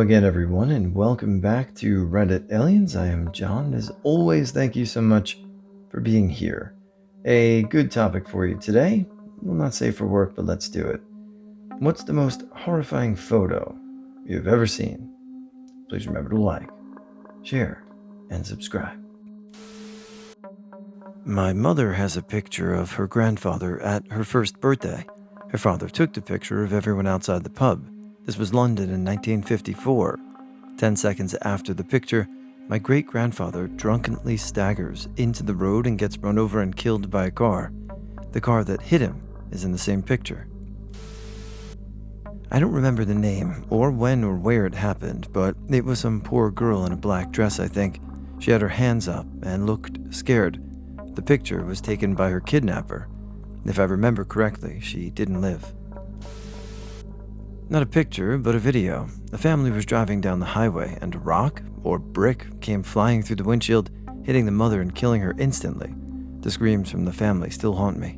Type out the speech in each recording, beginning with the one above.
again, everyone, and welcome back to Reddit Aliens. I am John. As always, thank you so much for being here. A good topic for you today. Well, not safe for work, but let's do it. What's the most horrifying photo you've ever seen? Please remember to like, share, and subscribe. My mother has a picture of her grandfather at her first birthday. Her father took the picture of everyone outside the pub. This was London in 1954. 10 seconds after the picture, my great-grandfather drunkenly staggers into the road and gets run over and killed by a car. The car that hit him is in the same picture. I don't remember the name or when or where it happened, but it was some poor girl in a black dress, I think. She had her hands up and looked scared. The picture was taken by her kidnapper. If I remember correctly, she didn't live. Not a picture, but a video. A family was driving down the highway, and a rock, or brick, came flying through the windshield, hitting the mother and killing her instantly. The screams from the family still haunt me.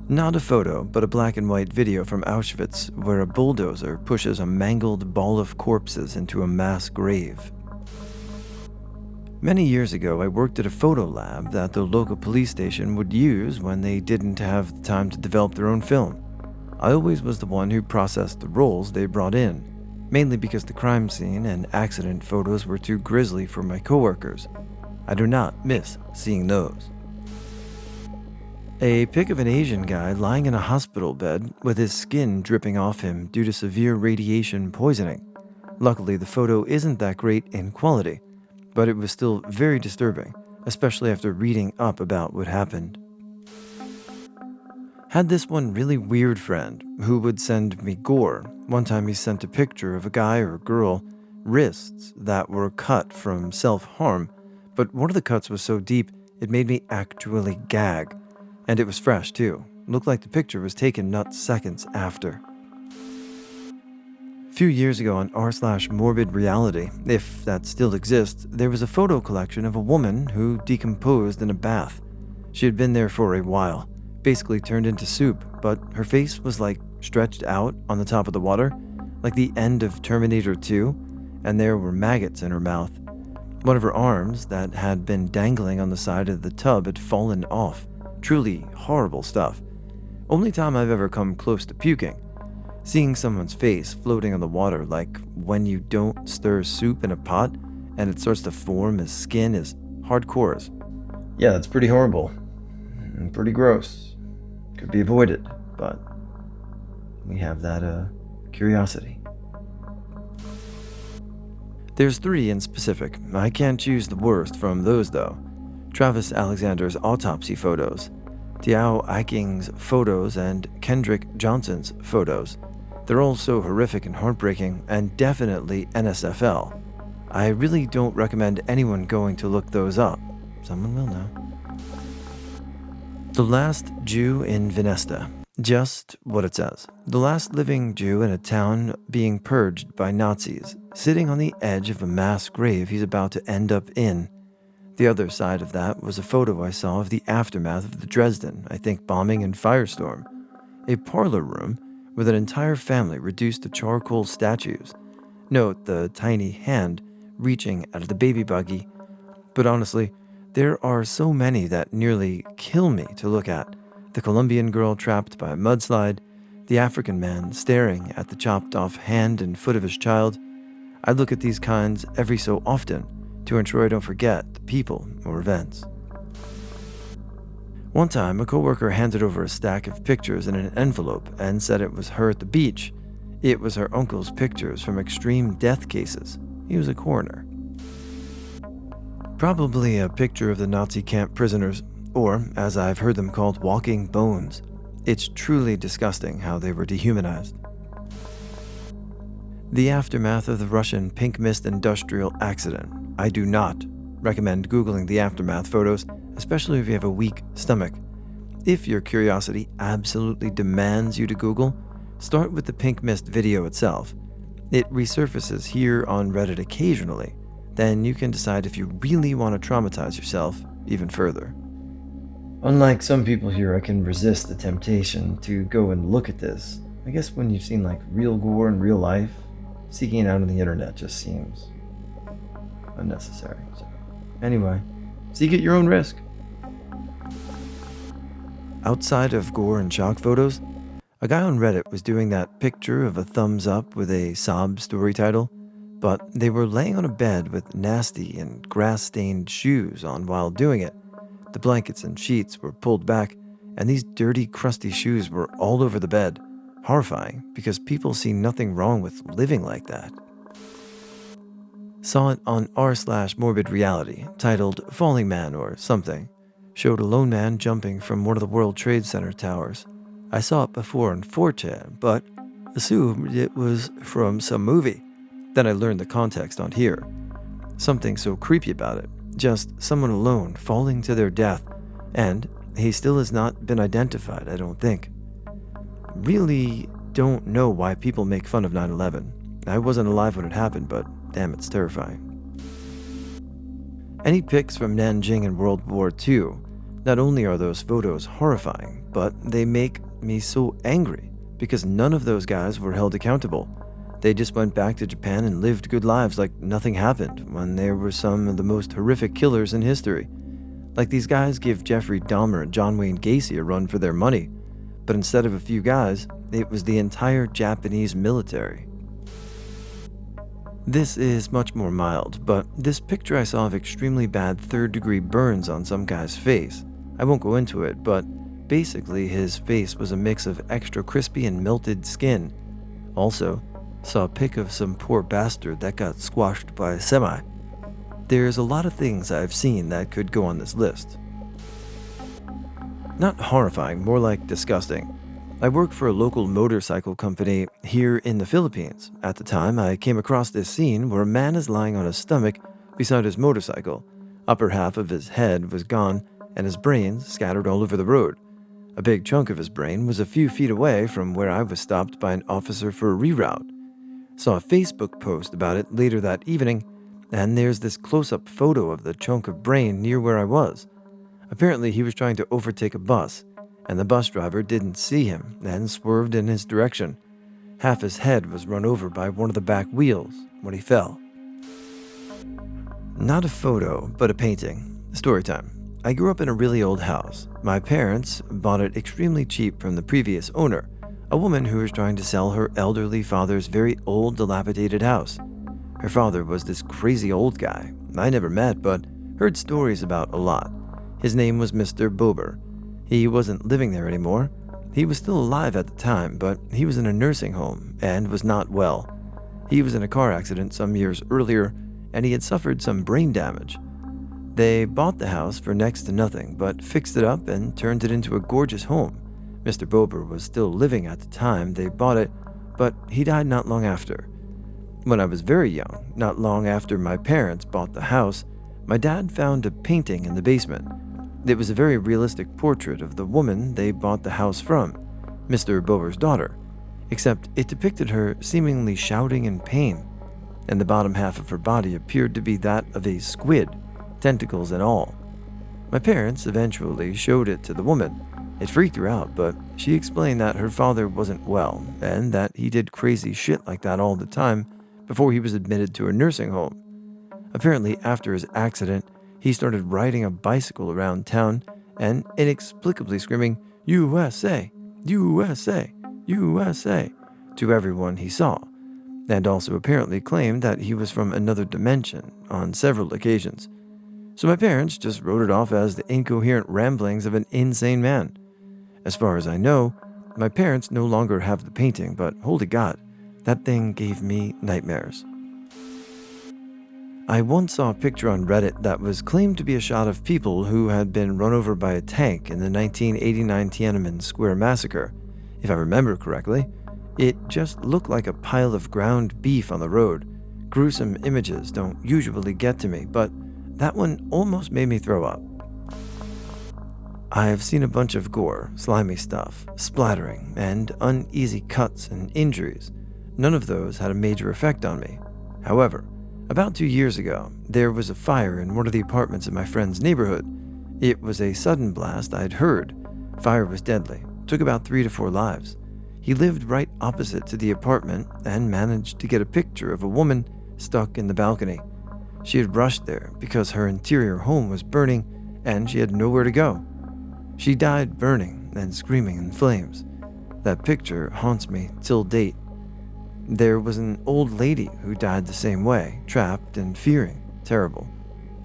Not a photo, but a black and white video from Auschwitz, where a bulldozer pushes a mangled ball of corpses into a mass grave. Many years ago, I worked at a photo lab that the local police station would use when they didn't have the time to develop their own film. I always was the one who processed the rolls they brought in, mainly because the crime scene and accident photos were too grisly for my coworkers. I do not miss seeing those. A pic of an Asian guy lying in a hospital bed with his skin dripping off him due to severe radiation poisoning. Luckily, the photo isn't that great in quality, but it was still very disturbing, especially after reading up about what happened. Had this one really weird friend who would send me gore. One time he sent a picture of a guy or girl, wrists that were cut from self-harm, but one of the cuts was so deep it made me actually gag. And it was fresh too. Looked like the picture was taken not seconds after. A few years ago on r/morbid reality, if that still exists, there was a photo collection of a woman who decomposed in a bath. She had been there for a while. Basically turned into soup, but her face was like stretched out on the top of the water, like the end of Terminator 2, and there were maggots in her mouth. One of her arms that had been dangling on the side of the tub had fallen off. Truly horrible stuff. Only time I've ever come close to puking. Seeing someone's face floating on the water like when you don't stir soup in a pot and it starts to form as skin is hardcore. Yeah, that's pretty horrible. And pretty gross. Could be avoided, but we have that curiosity. There's 3 in specific. I can't choose the worst from those though. Travis Alexander's autopsy photos, Tiao Aiking's photos, and Kendrick Johnson's photos. They're all so horrific and heartbreaking, and definitely NSFL. I really don't recommend anyone going to look those up. Someone will know. The Last Jew in Venesta. Just what it says. The last living Jew in a town being purged by Nazis, sitting on the edge of a mass grave he's about to end up in. The other side of that was a photo I saw of the aftermath of the Dresden, I think, bombing and firestorm. A parlor room with an entire family reduced to charcoal statues. Note the tiny hand reaching out of the baby buggy. But honestly, there are so many that nearly kill me to look at. The Colombian girl trapped by a mudslide, the African man staring at the chopped off hand and foot of his child. I look at these kinds every so often to ensure I don't forget the people or events. One time, a coworker handed over a stack of pictures in an envelope and said it was her at the beach. It was her uncle's pictures from extreme death cases. He was a coroner. Probably a picture of the Nazi camp prisoners, or, as I've heard them called, walking bones. It's truly disgusting how they were dehumanized. The aftermath of the Russian pink mist industrial accident. I do not recommend Googling the aftermath photos, especially if you have a weak stomach. If your curiosity absolutely demands you to Google, start with the pink mist video itself. It resurfaces here on Reddit occasionally. Then you can decide if you really want to traumatize yourself even further. Unlike some people here, I can resist the temptation to go and look at this. I guess when you've seen like real gore in real life, seeking it out on the internet just seems unnecessary. So, anyway, seek at your own risk. Outside of gore and shock photos, a guy on Reddit was doing that picture of a thumbs up with a sob story title, but they were laying on a bed with nasty and grass-stained shoes on while doing it. The blankets and sheets were pulled back, and these dirty, crusty shoes were all over the bed. Horrifying, because people see nothing wrong with living like that. Saw it on r/morbid reality, titled Falling Man or something. Showed a lone man jumping from one of the World Trade Center towers. I saw it before on 4chan, but assumed it was from some movie. Then I learned the context on here. Something so creepy about it. Just someone alone falling to their death, and he still has not been identified, I don't think. Really don't know why people make fun of 9/11. I wasn't alive when it happened, but damn, it's terrifying. Any pics from Nanjing in World War II? Not only are those photos horrifying, but they make me so angry because none of those guys were held accountable. They just went back to Japan and lived good lives like nothing happened when there were some of the most horrific killers in history. Like these guys give Jeffrey Dahmer and John Wayne Gacy a run for their money, but instead of a few guys, it was the entire Japanese military. This is much more mild, but this picture I saw of extremely bad third-degree burns on some guy's face. I won't go into it, but basically his face was a mix of extra crispy and melted skin. Also, saw a pic of some poor bastard that got squashed by a semi. There's a lot of things I've seen that could go on this list. Not horrifying, more like disgusting. I work for a local motorcycle company here in the Philippines. At the time, I came across this scene where a man is lying on his stomach beside his motorcycle. Upper half of his head was gone, and his brains scattered all over the road. A big chunk of his brain was a few feet away from where I was stopped by an officer for a reroute. Saw a Facebook post about it later that evening, and there's this close-up photo of the chunk of brain near where I was. Apparently, he was trying to overtake a bus, and the bus driver didn't see him and swerved in his direction. Half his head was run over by one of the back wheels when he fell. Not a photo, but a painting. Story time. I grew up in a really old house. My parents bought it extremely cheap from the previous owner, a woman who was trying to sell her elderly father's very old, dilapidated house. Her father was this crazy old guy I never met, but heard stories about a lot. His name was Mr. Bober. He wasn't living there anymore. He was still alive at the time, but he was in a nursing home and was not well. He was in a car accident some years earlier, and he had suffered some brain damage. They bought the house for next to nothing, but fixed it up and turned it into a gorgeous home. Mr. Bober was still living at the time they bought it, but he died not long after. When I was very young, not long after my parents bought the house, my dad found a painting in the basement. It was a very realistic portrait of the woman they bought the house from, Mr. Bober's daughter, except it depicted her seemingly shouting in pain, and the bottom half of her body appeared to be that of a squid, tentacles and all. My parents eventually showed it to the woman. It freaked her out, but she explained that her father wasn't well and that he did crazy shit like that all the time before he was admitted to a nursing home. Apparently, after his accident, he started riding a bicycle around town and inexplicably screaming, "USA, USA, USA," to everyone he saw, and also apparently claimed that he was from another dimension on several occasions. So my parents just wrote it off as the incoherent ramblings of an insane man. As far as I know, my parents no longer have the painting, but holy God, that thing gave me nightmares. I once saw a picture on Reddit that was claimed to be a shot of people who had been run over by a tank in the 1989 Tiananmen Square massacre. If I remember correctly, it just looked like a pile of ground beef on the road. Gruesome images don't usually get to me, but that one almost made me throw up. I have seen a bunch of gore, slimy stuff, splattering, and uneasy cuts and injuries. None of those had a major effect on me. However, about 2 years ago, there was a fire in one of the apartments in my friend's neighborhood. It was a sudden blast I'd heard. Fire was deadly, took about 3 to 4 lives. He lived right opposite to the apartment and managed to get a picture of a woman stuck in the balcony. She had rushed there because her interior home was burning and she had nowhere to go. She died burning and screaming in flames. That picture haunts me till date. There was an old lady who died the same way, trapped and fearing. Terrible.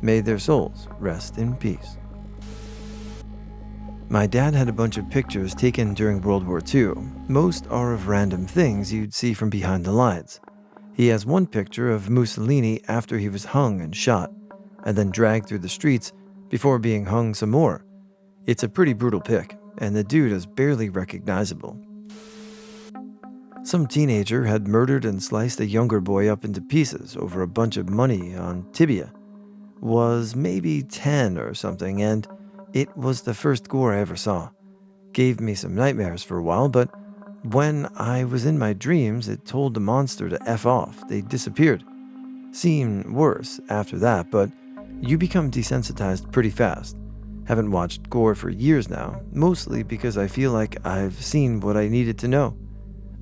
May their souls rest in peace. My dad had a bunch of pictures taken during World War II. Most are of random things you'd see from behind the lines. He has one picture of Mussolini after he was hung and shot, and then dragged through the streets before being hung some more. It's a pretty brutal pic, and the dude is barely recognizable. Some teenager had murdered and sliced a younger boy up into pieces over a bunch of money on Tibia. Was maybe 10 or something, and it was the first gore I ever saw. Gave me some nightmares for a while, but when I was in my dreams, it told the monster to F off. They disappeared. Seemed worse after that, but you become desensitized pretty fast. Haven't watched gore for years now, mostly because I feel like I've seen what I needed to know.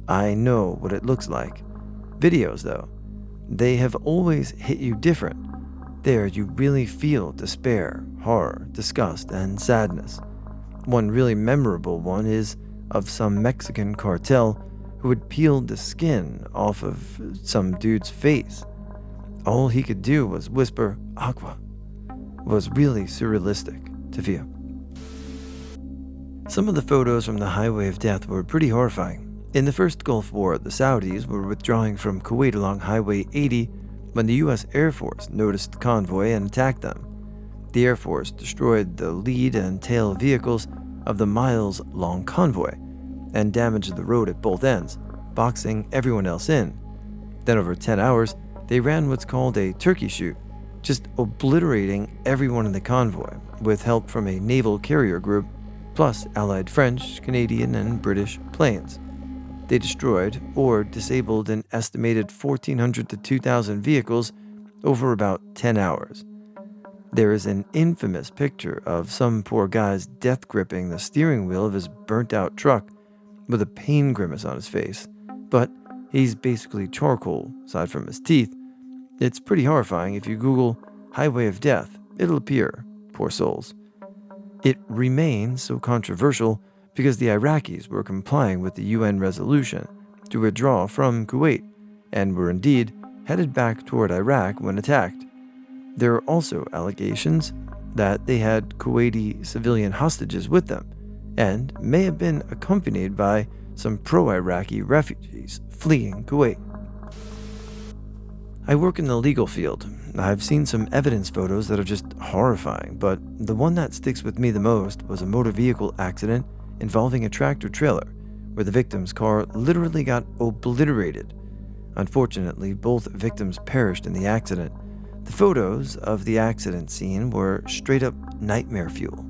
I know what it looks like. Videos, though, they have always hit you different. There you really feel despair, horror, disgust, and sadness. One really memorable one is of some Mexican cartel who had peeled the skin off of some dude's face. All he could do was whisper, "Agua." It was really surrealistic to feel. Some of the photos from the Highway of Death were pretty horrifying. In the first Gulf War, the Saudis were withdrawing from Kuwait along Highway 80 when the U.S. Air Force noticed the convoy and attacked them. The Air Force destroyed the lead and tail vehicles of the miles-long convoy and damaged the road at both ends, boxing everyone else in. Then over 10 hours, they ran what's called a turkey shoot, just obliterating everyone in the convoy with help from a naval carrier group, plus Allied French, Canadian, and British planes. They destroyed or disabled an estimated 1,400 to 2,000 vehicles over about 10 hours. There is an infamous picture of some poor guy's death gripping the steering wheel of his burnt-out truck with a pain grimace on his face, but he's basically charcoal, aside from his teeth. It's pretty horrifying. If you Google Highway of Death, it'll appear. Poor souls. It remains so controversial because the Iraqis were complying with the UN resolution to withdraw from Kuwait and were indeed headed back toward Iraq when attacked. There are also allegations that they had Kuwaiti civilian hostages with them and may have been accompanied by some pro-Iraqi refugees fleeing Kuwait. I work in the legal field. I've seen some evidence photos that are just horrifying, but the one that sticks with me the most was a motor vehicle accident involving a tractor trailer where the victim's car literally got obliterated. Unfortunately, both victims perished in the accident. The photos of the accident scene were straight up nightmare fuel.